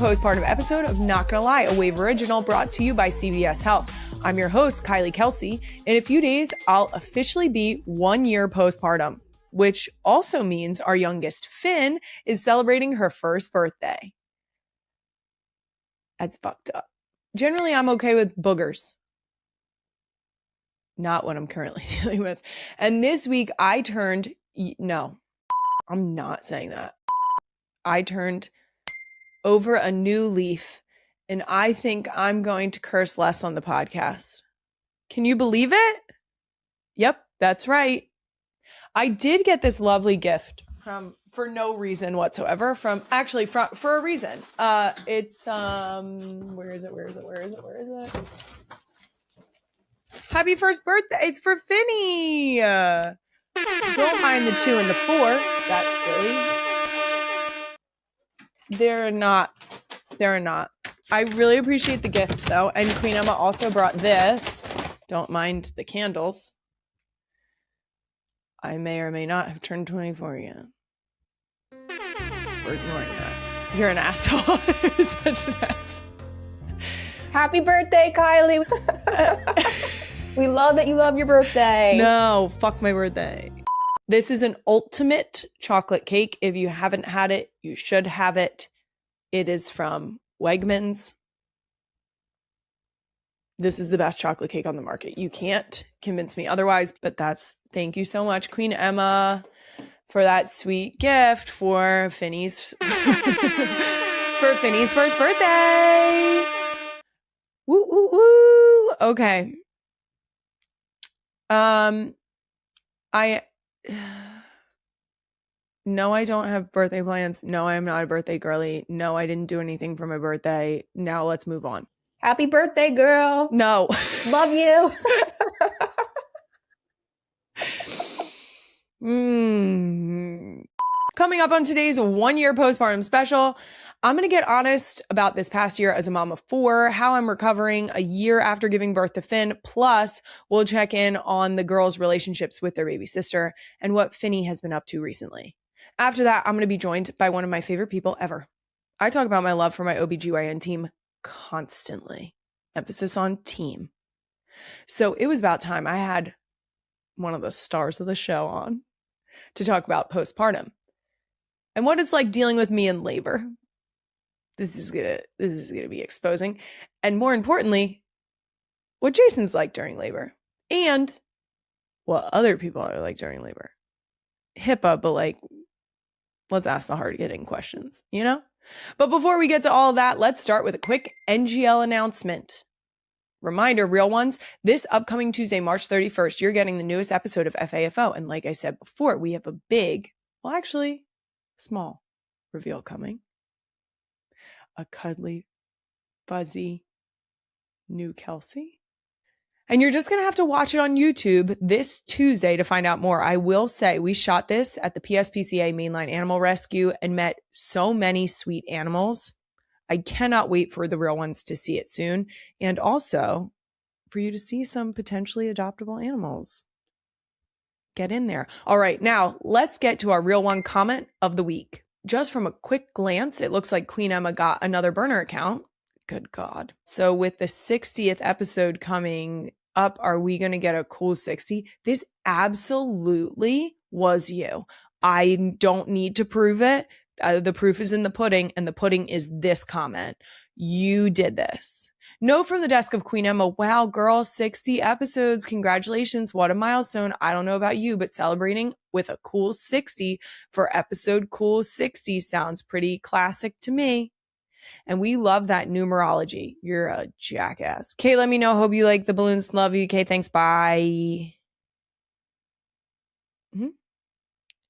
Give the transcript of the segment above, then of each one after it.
Postpartum episode of Not Gonna Lie, a Wave original brought to you by CVS Health. I'm your host, Kylie Kelce. In a few days, I'll officially be 1 year postpartum, which also means our youngest, Finn, is celebrating her first birthday. That's fucked up. Generally, I'm okay with boogers. Not what I'm currently dealing with. And this week, no, I'm not saying that. I turned over a new leaf, and I think I'm going to curse less on the podcast. Can you believe it? Yep, that's right. I did get this lovely gift for no reason whatsoever for a reason. It's where is it? Happy first birthday. It's for Finny. Don't mind the 2 and the 4. That's silly. They're not. I really appreciate the gift, though. And Queen Emma also brought this. Don't mind the candles. I may or may not have turned 24 yet. We're ignoring that. You're an asshole. You're such an asshole. Happy birthday, Kylie. We love that you love your birthday. No, fuck my birthday. This is an ultimate chocolate cake. If you haven't had it, you should have it. It is from Wegmans. This is the best chocolate cake on the market. You can't convince me otherwise, but thank you so much, Queen Emma, for that sweet gift for Finny's first birthday. Woo, woo, woo. Okay. No, I don't have birthday plans. No, I am not a birthday girly. No, I didn't do anything for my birthday. Now let's move on. Happy birthday, girl. No. Love you. Coming up on today's 1 year postpartum special, I'm going to get honest about this past year as a mom of 4, how I'm recovering a year after giving birth to Finn, plus we'll check in on the girls' relationships with their baby sister and what Finny has been up to recently. After that, I'm going to be joined by one of my favorite people ever. I talk about my love for my OBGYN team constantly. Emphasis on team. So it was about time I had one of the stars of the show on to talk about postpartum and what it's like dealing with me in labor. This is gonna be exposing. And more importantly, what Jason's like during labor and what other people are like during labor. HIPAA, but let's ask the hard-hitting questions, you know? But before we get to all of that, let's start with a quick NGL announcement. Reminder, real ones, this upcoming Tuesday, March 31st, you're getting the newest episode of FAFO. And like I said before, we have a small reveal coming. A cuddly, fuzzy, new Kelce. And you're just going to have to watch it on YouTube this Tuesday to find out more. I will say we shot this at the PSPCA Mainline Animal Rescue and met so many sweet animals. I cannot wait for the real ones to see it soon. And also for you to see some potentially adoptable animals. Get in there. All right, now let's get to our real one comment of the week. Just from a quick glance, it looks like Queen Emma got another burner account. Good God. So with the 60th episode coming up, are we going to get a cool 60? This absolutely was you. I don't need to prove it. The proof is in the pudding, and the pudding is this comment. You did this. No from the desk of Queen Emma. Wow, girl, 60 episodes. Congratulations. What a milestone. I don't know about you, but celebrating with a cool 60 for episode cool 60 sounds pretty classic to me. And we love that numerology. You're a jackass. Kay, let me know. Hope you like the balloons. Love you. Kay, thanks. Bye.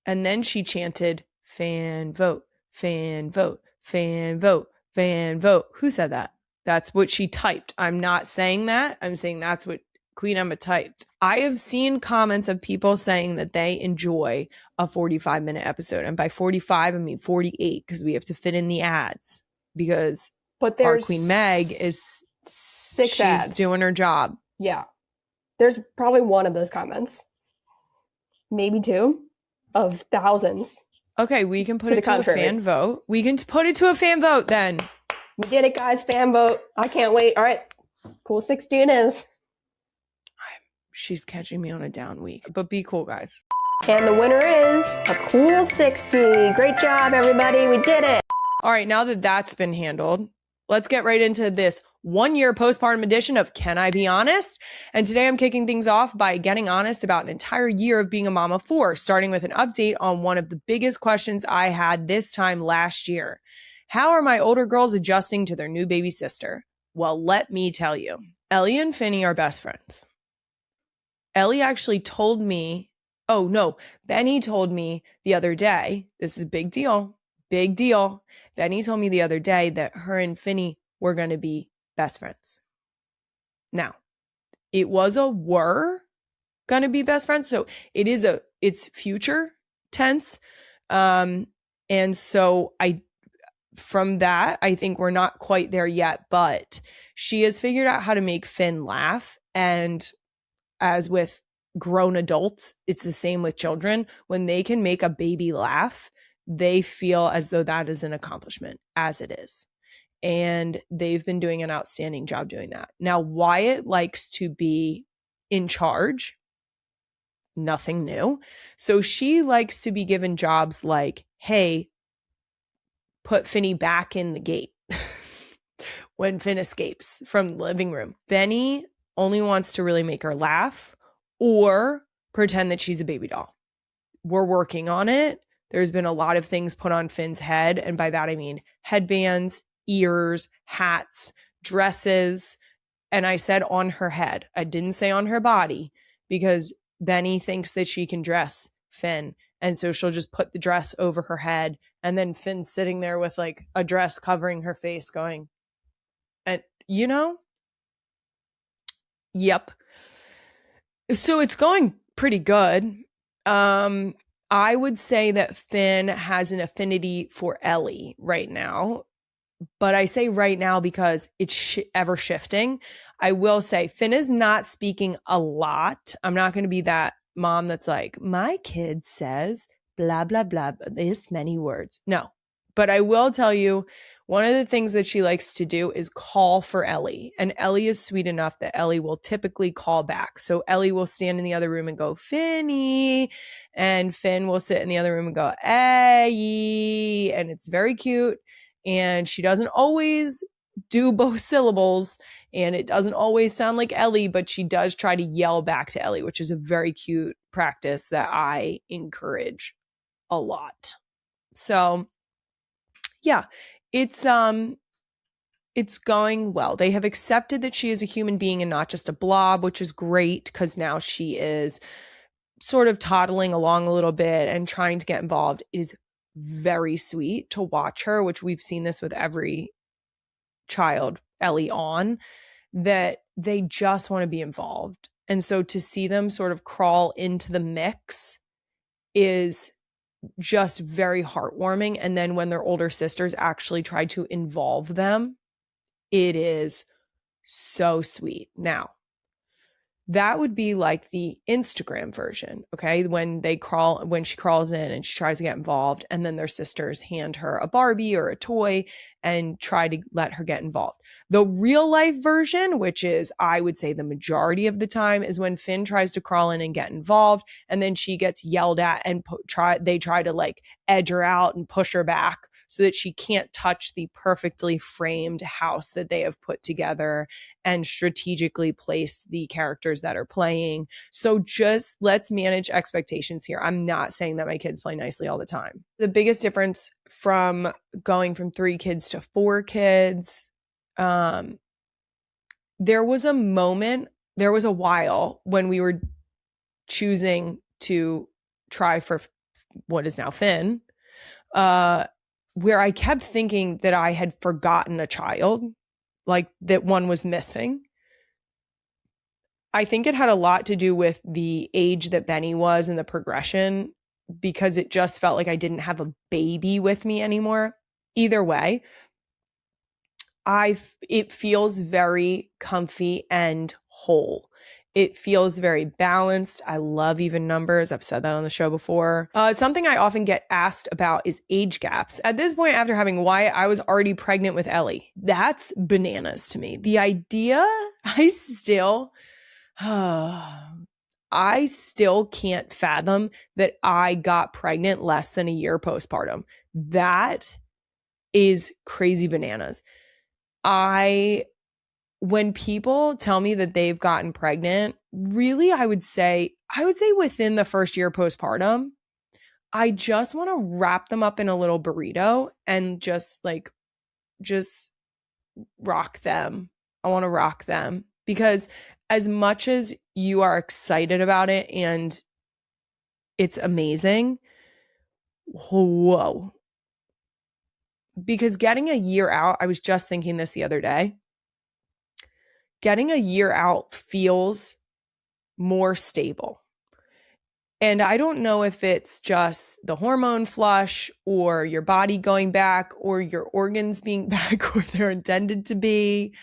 And then she chanted, fan vote, fan vote, fan vote, fan vote. Who said that? That's what she typed. I'm not saying that. I'm saying that's what Queen Emma typed. I have seen comments of people saying that they enjoy a 45-minute episode. And by 45, I mean 48, because we have to fit in the ads. Because our Queen Meg is 6 she's ads. Doing her job. Yeah. There's probably one of those comments. Maybe 2 of thousands. Okay, we can put it to a fan vote. We can put it to a fan vote then. We did it, guys. Fan vote. I can't wait. All right. Cool 60 it is. She's catching me on a down week, but be cool, guys. And the winner is a cool 60. Great job, everybody. We did it. All right, now that that's been handled, let's get right into this 1-year postpartum edition of Can I Be Honest? And today I'm kicking things off by getting honest about an entire year of being a mom of 4, starting with an update on one of the biggest questions I had this time last year. How are my older girls adjusting to their new baby sister? Well, let me tell you. Ellie and Finny are best friends. Ellie actually told me, oh no, Benny told me the other day, this is a big deal. Benny told me the other day that her and Finny were going to be best friends. Now, it was a were going to be best friends. So it's future tense. And so from that, I think we're not quite there yet, but she has figured out how to make Finn laugh. And as with grown adults, it's the same with children. When they can make a baby laugh, they feel as though that is an accomplishment, as it is. And they've been doing an outstanding job doing that. Now, Wyatt likes to be in charge. Nothing new. So she likes to be given jobs like, hey, put Finny back in the gate when Finn escapes from the living room. Benny only wants to really make her laugh or pretend that she's a baby doll. We're working on it. There's been a lot of things put on Finn's head. And by that, I mean headbands, ears, hats, dresses. And I said on her head. I didn't say on her body because Benny thinks that she can dress Finn. And so she'll just put the dress over her head. And then Finn's sitting there with like a dress covering her face going, and you know, yep. So it's going pretty good. I would say that Finn has an affinity for Ellie right now. But I say right now because it's ever shifting. I will say Finn is not speaking a lot. I'm not going to be that mom that's like, my kid says blah, blah, blah, this many words. No. But I will tell you, one of the things that she likes to do is call for Ellie. And Ellie is sweet enough that Ellie will typically call back. So Ellie will stand in the other room and go, Finny. And Finn will sit in the other room and go, hey. And it's very cute. And she doesn't always do both syllables. And it doesn't always sound like Ellie, but she does try to yell back to Ellie, which is a very cute practice that I encourage a lot. So yeah, it's going well. They have accepted that she is a human being and not just a blob, which is great because now she is sort of toddling along a little bit and trying to get involved. It is very sweet to watch her, which we've seen this with every child, Ellie on, that they just want to be involved. And so to see them sort of crawl into the mix is just very heartwarming. And then when their older sisters actually try to involve them, it is so sweet. Now, that would be like the Instagram version, okay? When she crawls in and she tries to get involved, and then their sisters hand her a Barbie or a toy and try to let her get involved. The real life version, which is, I would say the majority of the time, is when Finn tries to crawl in and get involved, and then she gets yelled at and they try to like edge her out and push her back so that she can't touch the perfectly framed house that they have put together and strategically place the characters that are playing. So just let's manage expectations here. I'm not saying that my kids play nicely all the time. The biggest difference from going from 3 kids to 4 kids, there was a while when we were choosing to try for what is now Finn, where I kept thinking that I had forgotten a child, like that one was missing. I think it had a lot to do with the age that Benny was and the progression, because it just felt like I didn't have a baby with me anymore. Either way, it feels very comfy and whole. It feels very balanced. I love even numbers. I've said that on the show before. Something I often get asked about is age gaps. At this point, after having Wyatt, I was already pregnant with Ellie. That's bananas to me. The idea, I still can't fathom that I got pregnant less than a year postpartum. That is crazy bananas. When people tell me that they've gotten pregnant, really, I would say within the first year postpartum, I just want to wrap them up in a little burrito and just rock them. I want to rock them because as much as you are excited about it and it's amazing, whoa. Because getting a year out, I was just thinking this the other day, getting a year out feels more stable. And I don't know if it's just the hormone flush or your body going back or your organs being back where they're intended to be,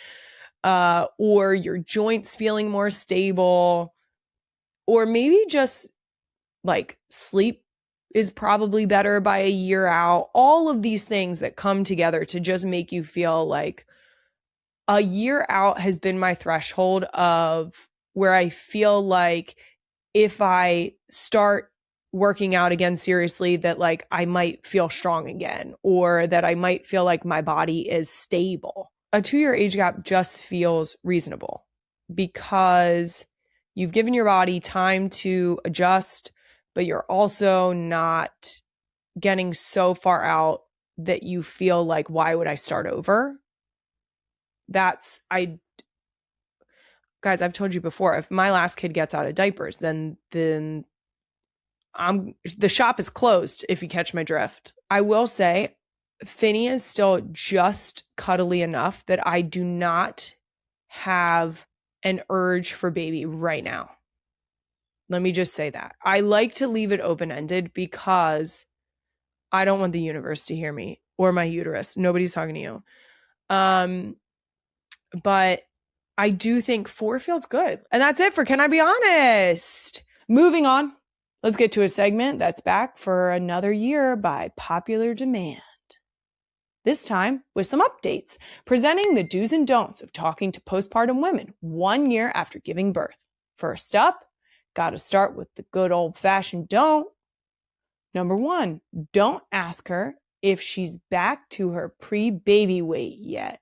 or your joints feeling more stable, or maybe just like sleep is probably better by a year out. All of these things that come together to just make you feel like a year out has been my threshold of where I feel like if I start working out again seriously, that like I might feel strong again, or that I might feel like my body is stable. A 2-year age gap just feels reasonable because you've given your body time to adjust, but you're also not getting so far out that you feel like, why would I start over? Guys, I've told you before, if my last kid gets out of diapers, then the shop is closed, if you catch my drift. I will say Finny is still just cuddly enough that I do not have an urge for baby right now. Let me just say that. I like to leave it open-ended because I don't want the universe to hear me or my uterus. Nobody's talking to you. But I do think 4 feels good. And that's it for Can I Be Honest? Moving on. Let's get to a segment that's back for another year by popular demand. This time with some updates, presenting the do's and don'ts of talking to postpartum women 1 year after giving birth. First up, gotta start with the good old-fashioned don't. Number 1, don't ask her if she's back to her pre-baby weight yet.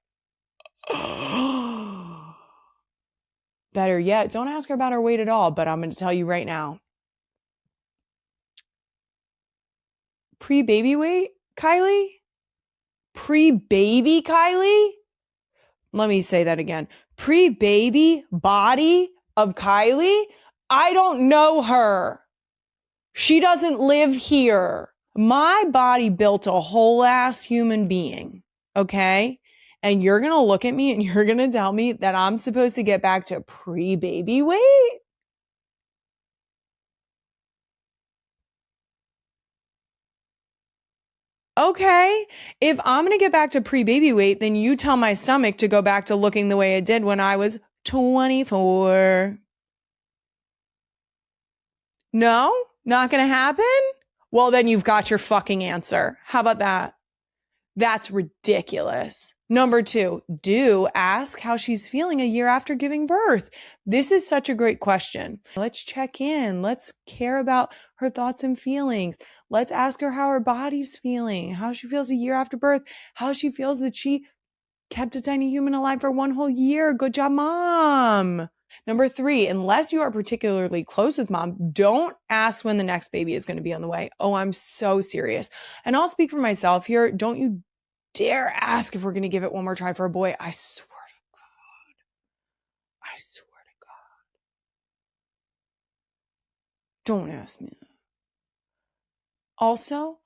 Better yet, don't ask her about her weight at all, but I'm going to tell you right now. Pre-baby weight, Kylie? Pre-baby Kylie? Let me say that again. Pre-baby body of Kylie? I don't know her. She doesn't live here. My body built a whole ass human being, okay? And you're going to look at me and you're going to tell me that I'm supposed to get back to pre-baby weight? Okay, if I'm going to get back to pre-baby weight, then you tell my stomach to go back to looking the way it did when I was 24. No? Not going to happen? Well, then you've got your fucking answer. How about that? That's ridiculous. Number 2, do ask how she's feeling a year after giving birth. This is such a great question. Let's check in. Let's care about her thoughts and feelings. Let's ask her how her body's feeling, how she feels a year after birth, how she feels that she kept a tiny human alive for 1 whole year. Good job, Mom. Number 3, unless you are particularly close with Mom, don't ask when the next baby is going to be on the way. Oh, I'm so serious. And I'll speak for myself here. Don't you dare ask if we're going to give it one more try for a boy. I swear to God. I swear to God. Don't ask me. Also,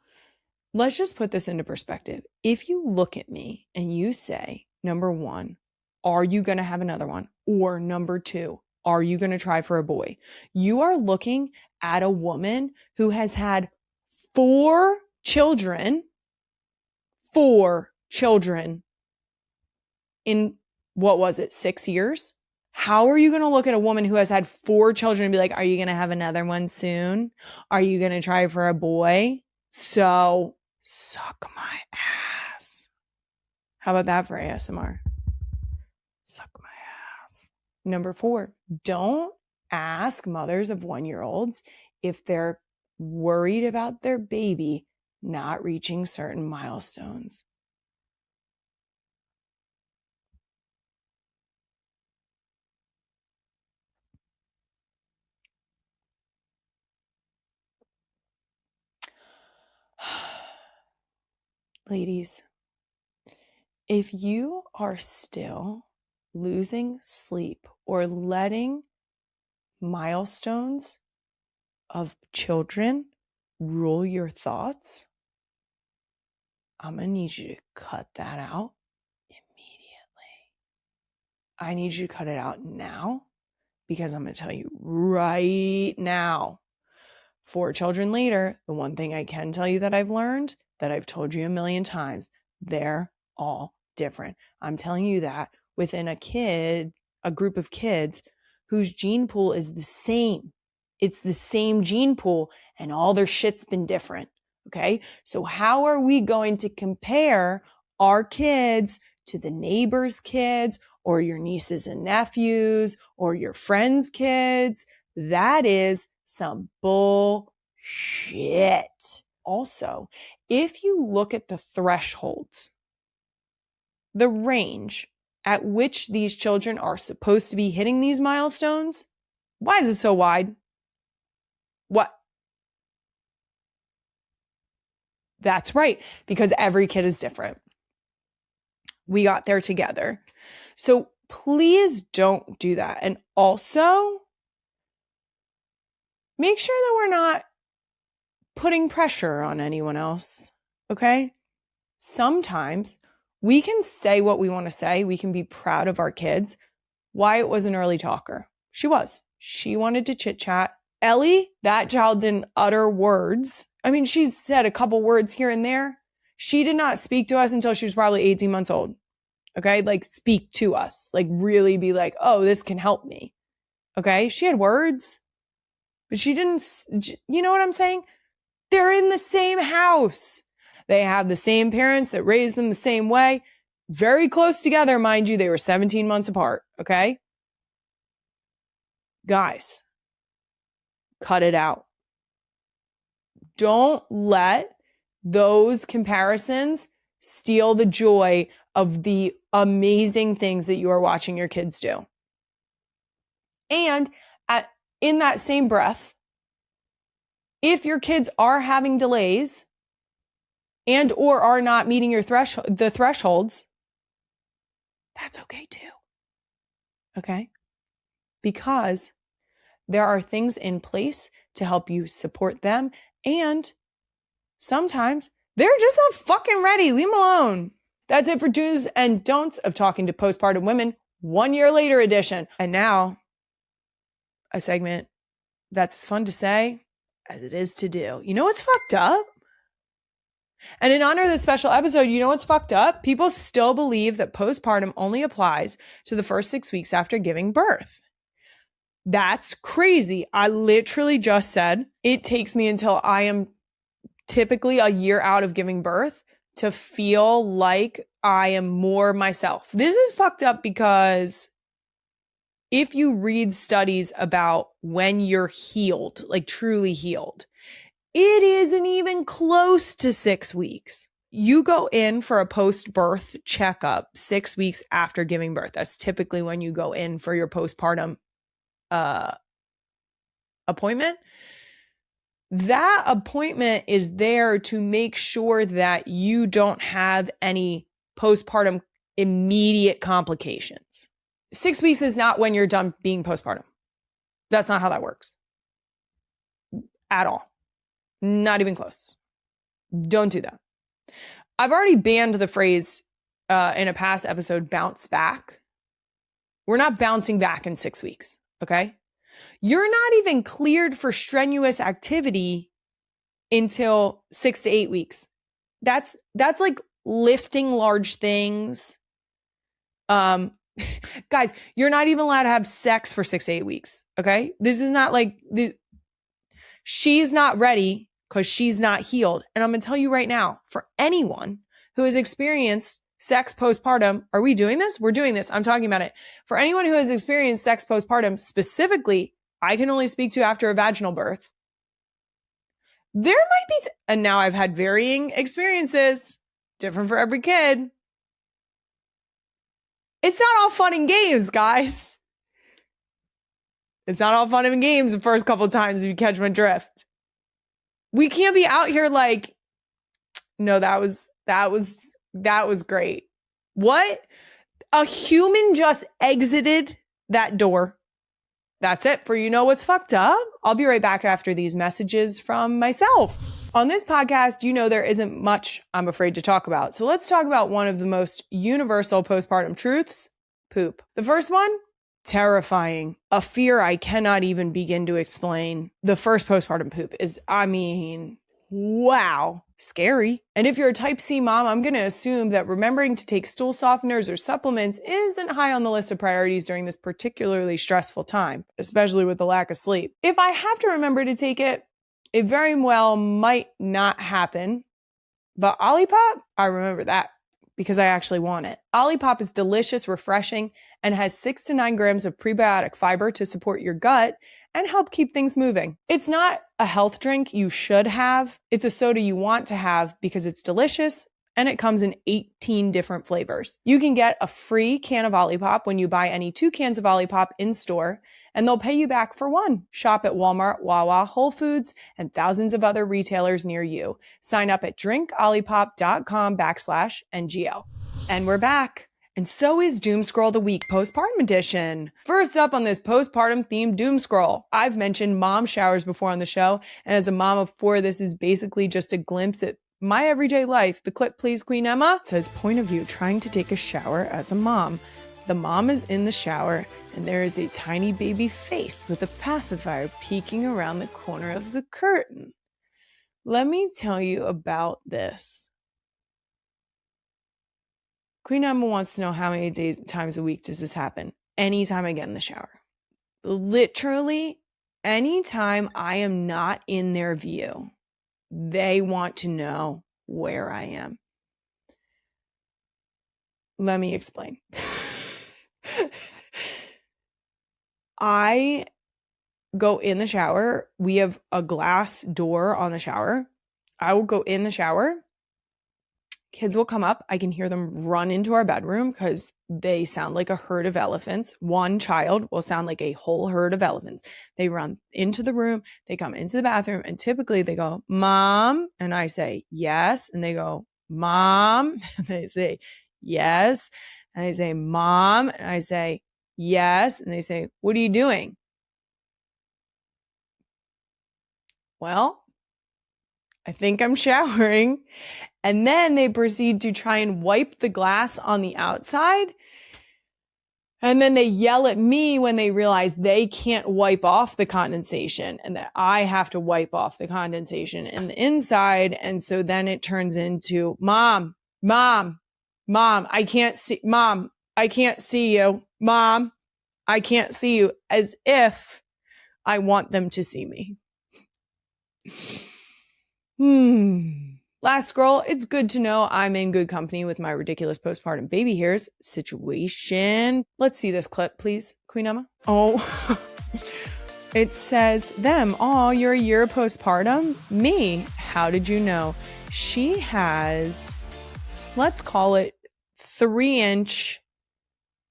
let's just put this into perspective. If you look at me and you say, number 1, are you going to have another one? Or number 2, are you going to try for a boy? You are looking at a woman who has had 4 children in, what was it, 6 years? How are you going to look at a woman who has had 4 children and be like, are you going to have another one soon? Are you going to try for a boy? So suck my ass. How about that for ASMR? Suck my ass. Number 4, don't ask mothers of 1-year-olds if they're worried about their baby not reaching certain milestones. Ladies, if you are still losing sleep or letting milestones of children rule your thoughts, I'm going to need you to cut that out immediately. I need you to cut it out now, because I'm going to tell you right now, 4 children later, the one thing I can tell you that I've learned, that I've told you a million times, they're all different. I'm telling you that within a group of kids whose gene pool is the same. It's the same gene pool and all their shit's been different. Okay. So how are we going to compare our kids to the neighbor's kids or your nieces and nephews or your friends' kids? That is some bullshit. Also, if you look at the thresholds, the range at which these children are supposed to be hitting these milestones, why is it so wide? What? That's right, because every kid is different. We got there together. So please don't do that. And also, make sure that we're not putting pressure on anyone else, okay? Sometimes we can say what we want to say. We can be proud of our kids. Wyatt was an early talker. She was. She wanted to chit chat. Ellie, that child didn't utter words. I mean, she said a couple words here and there. She did not speak to us until she was probably 18 months old. Okay? Like, speak to us. Like, really be like, oh, this can help me. Okay? She had words, but she didn't, you know what I'm saying? They're in the same house. They have the same parents that raised them the same way. Very close together, mind you. They were 17 months apart. Okay? Guys, cut it out. Don't let those comparisons steal the joy of the amazing things that you are watching your kids do. And in that same breath, if your kids are having delays and or are not meeting the thresholds, that's okay too. Okay? Because there are things in place to help you support them, and sometimes they're just not fucking ready. Leave them alone. That's it for do's and don'ts of talking to postpartum women, 1 year later edition. And now, a segment that's fun to say as it is to do. You know what's fucked up? And in honor of this special episode, you know what's fucked up? People still believe that postpartum only applies to the first 6 weeks after giving birth. That's crazy. I literally just said it takes me until I am typically a year out of giving birth to feel like I am more myself. This is fucked up because if you read studies about when you're healed, like truly healed, it isn't even close to 6 weeks. You go in for a post-birth checkup 6 weeks after giving birth. That's typically when you go in for your postpartum appointment. That appointment is there to make sure that you don't have any postpartum immediate complications. 6 weeks is not when you're done being postpartum. That's not how that works. At all. Not even close. Don't do that. I've already banned the phrase in a past episode, bounce back. We're not bouncing back in 6 weeks, okay? You're not even cleared for strenuous activity until 6 to 8 weeks. That's like lifting large things, Guys, you're not even allowed to have sex for 6 to 8 weeks. Okay. This is not like she's not ready because she's not healed. And I'm going to tell you right now, for anyone who has experienced sex postpartum, are we doing this? We're doing this. I'm talking about it. For anyone who has experienced sex postpartum, specifically, I can only speak to after a vaginal birth. There might be, and now I've had varying experiences, different for every kid. It's not all fun and games, guys. It's not all fun and games the first couple of times, if you catch my drift. We can't be out here like, no, that was great. What? A human just exited that door. That's it for You Know What's Fucked Up. I'll be right back after these messages from myself. On this podcast, you know there isn't much I'm afraid to talk about. So let's talk about one of the most universal postpartum truths, poop. The first one, terrifying. A fear I cannot even begin to explain. The first postpartum poop is, wow, scary. And if you're a type C mom, I'm going to assume that remembering to take stool softeners or supplements isn't high on the list of priorities during this particularly stressful time, especially with the lack of sleep. If I have to remember to take it, it very well might not happen. But Olipop, I remember that because I actually want it. Olipop is delicious, refreshing, and has 6 to 9 grams of prebiotic fiber to support your gut and help keep things moving. It's not a health drink you should have. It's a soda you want to have because it's delicious and it comes in 18 different flavors. You can get a free can of Olipop when you buy any 2 cans of Olipop in store, and they'll pay you back for 1. Shop at Walmart, Wawa, Whole Foods, and thousands of other retailers near you. Sign up at drinkolipop.com/NGL. And we're back. And so is Doom Scroll the Week Postpartum Edition. First up on this postpartum themed Doom Scroll, I've mentioned mom showers before on the show, and as a mom of 4, this is basically just a glimpse at my everyday life. The clip, please, Queen Emma, says point of view trying to take a shower as a mom. The mom is in the shower, and there is a tiny baby face with a pacifier peeking around the corner of the curtain. Let me tell you about this. Queen Emma wants to know how many times a week does this happen. Anytime I get in the shower. Literally, anytime I am not in their view, they want to know where I am. Let me explain. I go in the shower. We have a glass door on the shower. I will go in the shower. Kids will come up. I can hear them run into our bedroom because they sound like a herd of elephants. One child will sound like a whole herd of elephants. They run into the room. They come into the bathroom, and typically they go, "Mom," and I say, "Yes." And they go, "Mom," and they say, "Yes." And they say, "Mom," and I say, "Yes." And they say, "What are you doing?" Well, I think I'm showering. And then they proceed to try and wipe the glass on the outside. And then they yell at me when they realize they can't wipe off the condensation and that I have to wipe off the condensation in the inside. And so then it turns into, Mom, I can't see, Mom, I can't see you. Mom, I can't see you, as if I want them to see me. Last scroll, it's good to know I'm in good company with my ridiculous postpartum baby hairs situation. Let's see this clip, please, Queen Emma. Oh, it says them. Oh, you're a year postpartum? Me. How did you know? She has, let's call it 3-inch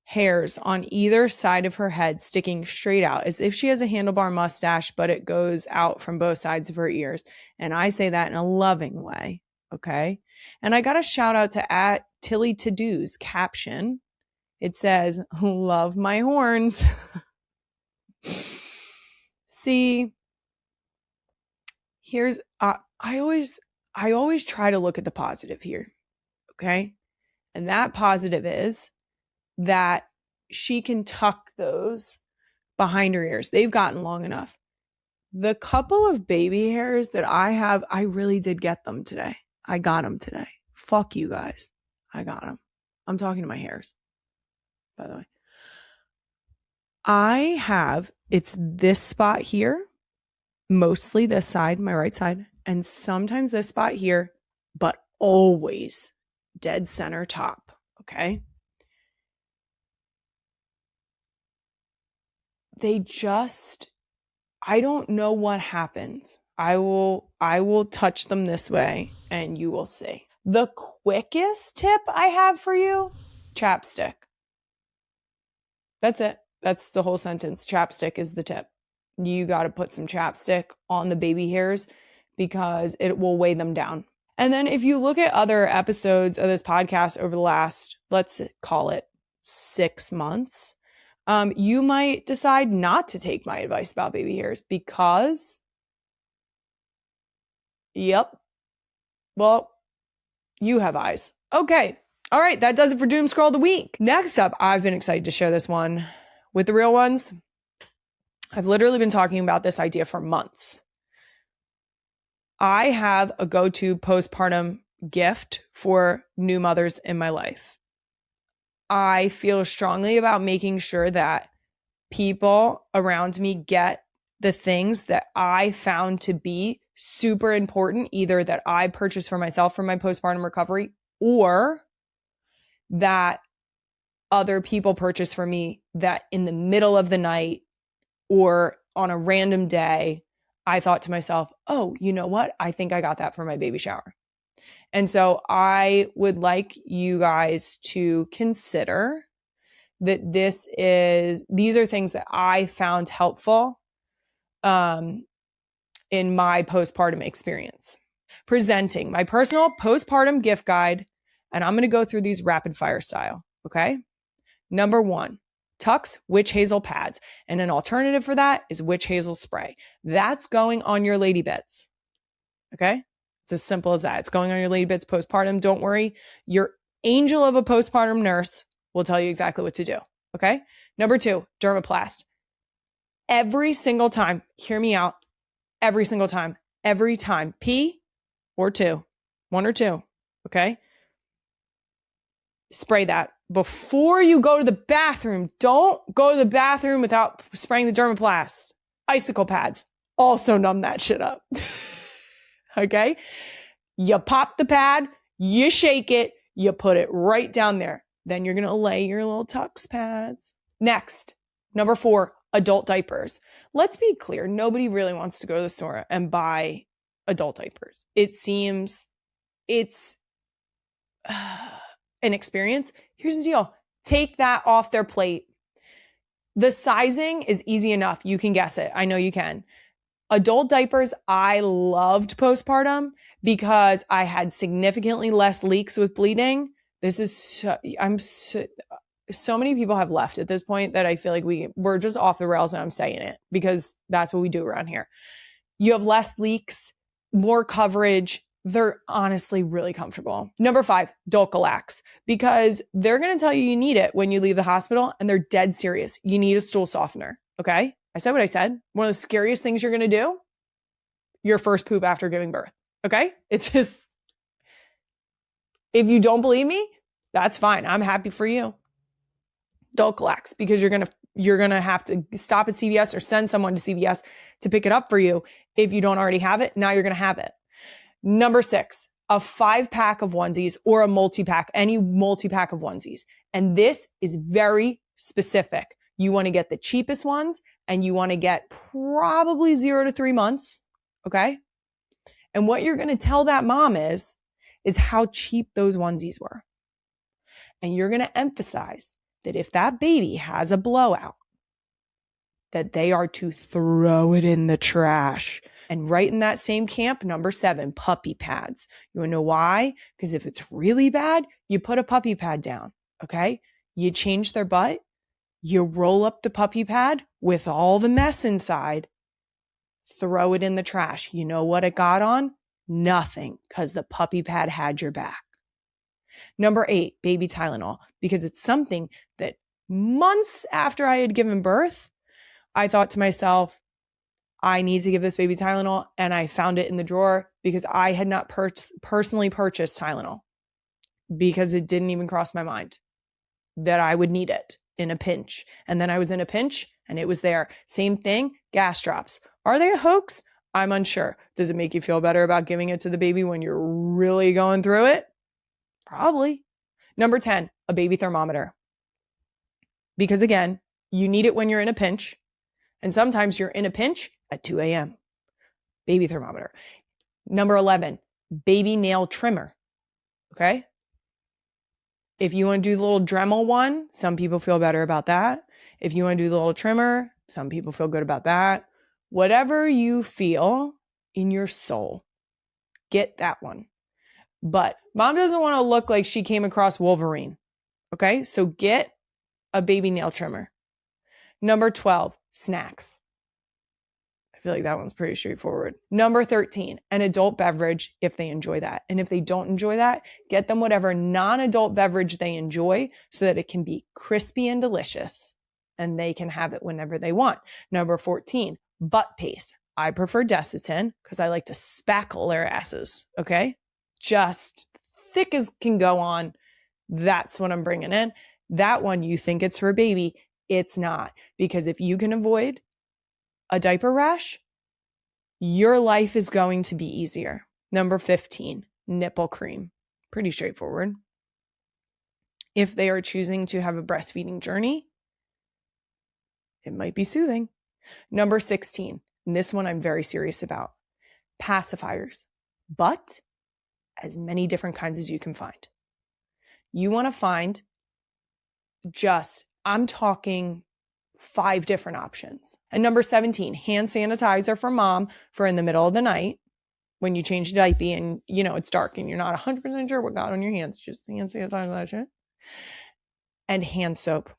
hairs on either side of her head sticking straight out, as if she has a handlebar mustache, but it goes out from both sides of her ears. And I say that in a loving way, okay? And I got a shout out to @TillyToDo's caption. It says, "Love my horns." See, here's, I always try to look at the positive here, okay? And that positive is that she can tuck those behind her ears. They've gotten long enough. The couple of baby hairs that I have, I really did get them today. I got them today. Fuck you guys. I got them. I'm talking to my hairs, by the way. It's this spot here, mostly this side, my right side, and sometimes this spot here, but always dead center top, okay? I don't know what happens. I will touch them this way and you will see. The quickest tip I have for you, chapstick. That's it. That's the whole sentence. Chapstick is the tip. You got to put some chapstick on the baby hairs because it will weigh them down. And then if you look at other episodes of this podcast over the last, let's call it 6 months, you might decide not to take my advice about baby hairs because, yep, well, you have eyes. Okay. All right. That does it for Doom Scroll of the Week. Next up, I've been excited to share this one with the real ones. I've literally been talking about this idea for months. I have a go-to postpartum gift for new mothers in my life. I feel strongly about making sure that people around me get the things that I found to be super important, either that I purchased for myself for my postpartum recovery or that other people purchase for me that in the middle of the night or on a random day, I thought to myself, oh, you know what? I think I got that for my baby shower. And so I would like you guys to consider that these are things that I found helpful in my postpartum experience. Presenting my personal postpartum gift guide, and I'm going to go through these rapid fire style, okay? Number 1, Tuck's Witch Hazel pads, and an alternative for that is Witch Hazel spray. That's going on your lady bits, okay? It's as simple as that. It's going on your lady bits postpartum. Don't worry. Your angel of a postpartum nurse will tell you exactly what to do, okay? Number 2, Dermaplast. Every single time, hear me out, every time, pee or 2, 1 or 2, okay? Spray that. Before you go to the bathroom, don't go to the bathroom without spraying the Dermaplast. Icicle pads also numb that shit up. Okay? You pop the pad, you shake it, you put it right down there. Then you're going to lay your little Tuck's pads. Next, number 4, adult diapers. Let's be clear. Nobody really wants to go to the store and buy adult diapers. It seems it's an experience. Here's the deal. Take that off their plate. The sizing is easy enough. You can guess it. I know you can. Adult diapers, I loved postpartum because I had significantly less leaks with bleeding. So many people have left at this point that I feel like we're just off the rails and I'm saying it because that's what we do around here. You have less leaks, more coverage. They're honestly really comfortable. Number 5, Dulcolax, because they're going to tell you need it when you leave the hospital and they're dead serious. You need a stool softener. Okay. I said what I said. One of the scariest things you're going to do, your first poop after giving birth. Okay. It's just, if you don't believe me, that's fine. I'm happy for you. Dulcolax, because you're going to have to stop at CVS or send someone to CVS to pick it up for you. If you don't already have it, now you're going to have it. Number 6, a 5-pack of onesies or a multi-pack, any multi-pack of onesies. And this is very specific. You want to get the cheapest ones and you want to get probably 0 to 3 months. Okay. And what you're going to tell that mom is how cheap those onesies were. And you're going to emphasize that if that baby has a blowout, that they are to throw it in the trash. And right in that same camp, number 7, puppy pads. You want to know why? Because if it's really bad, you put a puppy pad down, okay? You change their butt, you roll up the puppy pad with all the mess inside, throw it in the trash. You know what it got on? Nothing, because the puppy pad had your back. Number 8, baby Tylenol, because it's something that months after I had given birth, I thought to myself, I need to give this baby Tylenol, and I found it in the drawer because I had not personally purchased Tylenol because it didn't even cross my mind that I would need it in a pinch. And then I was in a pinch And it was there. Same thing, gas drops. Are they a hoax? I'm unsure. Does it make you feel better about giving it to the baby when you're really going through it? Probably. Number 10, a baby thermometer. Because again, you need it when you're in a pinch. And sometimes you're in a pinch at 2 a.m. Baby thermometer. Number 11, baby nail trimmer. Okay? If you want to do the little Dremel one, some people feel better about that. If you want to do the little trimmer, some people feel good about that. Whatever you feel in your soul, get that one. But mom doesn't want to look like she came across Wolverine. Okay? So get a baby nail trimmer. Number 12, snacks. I feel like that one's pretty straightforward. Number 13, an adult beverage if they enjoy that. And if they don't enjoy that, get them whatever non-adult beverage they enjoy so that it can be crispy and delicious and they can have it whenever they want. Number 14, butt paste. I prefer Desitin because I like to spackle their asses, okay? Just thick as can go on. That's what I'm bringing in. That one, you think it's for a baby. It's not. Because if you can avoid a diaper rash, your life is going to be easier. Number 15, nipple cream. Pretty straightforward. If they are choosing to have a breastfeeding journey, it might be soothing. Number 16, and this one I'm very serious about, pacifiers, but as many different kinds as you can find. You want to find I'm talking 5 different options. And number 17, hand sanitizer for mom for in the middle of the night when you change the diaper and it's dark and you're not 100% sure what got on your hands, just hand sanitizer. And hand soap.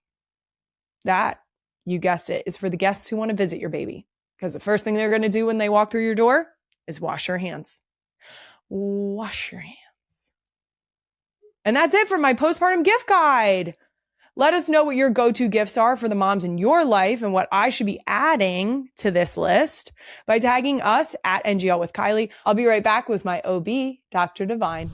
That, you guessed it, is for the guests who want to visit your baby. Because the first thing they're going to do when they walk through your door is wash your hands. Wash your hands. And that's it for my postpartum gift guide. Let us know what your go-to gifts are for the moms in your life and what I should be adding to this list by tagging us at NGL with Kylie. I'll be right back with my OB, Dr. Divine.